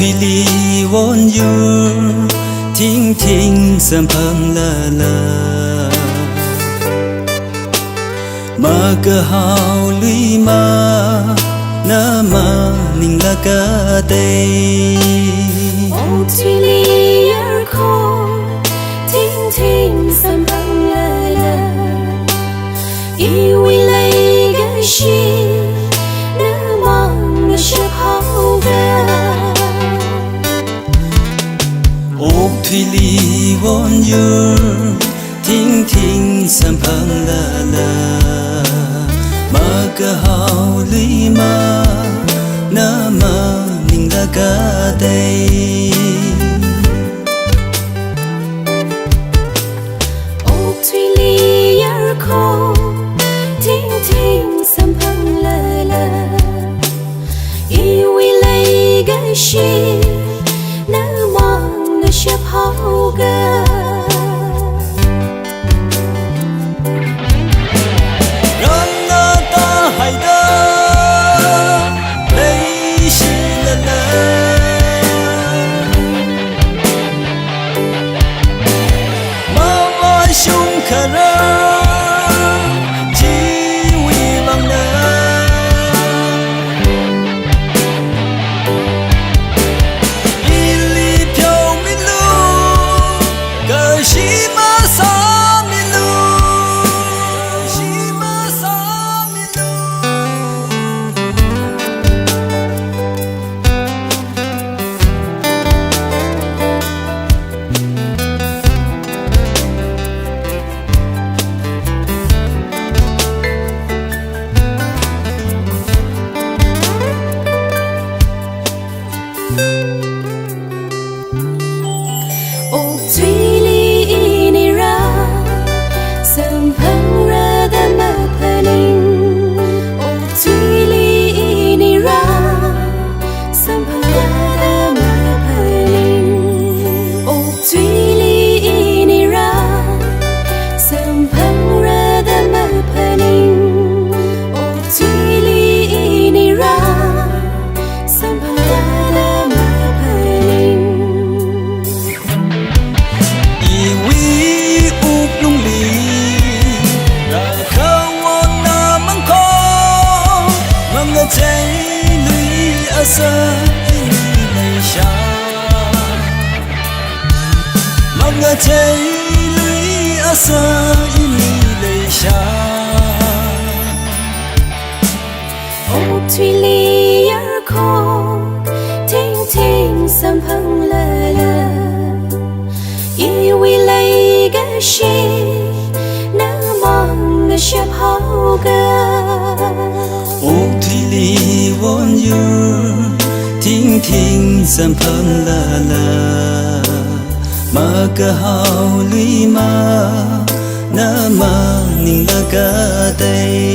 thủy ly vốn dư thinh thinh sầm phăng la la mà cơ hào lũy mà na mà ninh la ca tê ô thủy ly yar khô thinh thinh sầm phăng la la yêu lấy cái gì na mong na sẽ hậu ga ô thủy ly vốn dư thinh thinh sầm phăng la la mà cơ hào lũy mà na mà ninh la ca tê ô thủy ly yar khô thinh thinh sầm phăng la la yêu lấy cái gì na mong na sẽ hậu ga ô thủy ly ini ra sầm phăng ra da ma paling ô thủy ly ini ra sầm phăng ra da ma paling ô thủy ly ini ra sầm phăng ra da ma paling ô thủy ly ini ra sầm phăng ra da ma paling chạy lũy ở xa này xa mong ngờ chạy lũy ở xa này xa ô thủy ly yar khô thinh thinh sầm phăng la la yêu lấy cái gì na mong na sẽ hậu ga ô thủy ly vốn dư thinh thinh sầm phăng la la mà cơ hào lũy mà na mà ninh la ca tê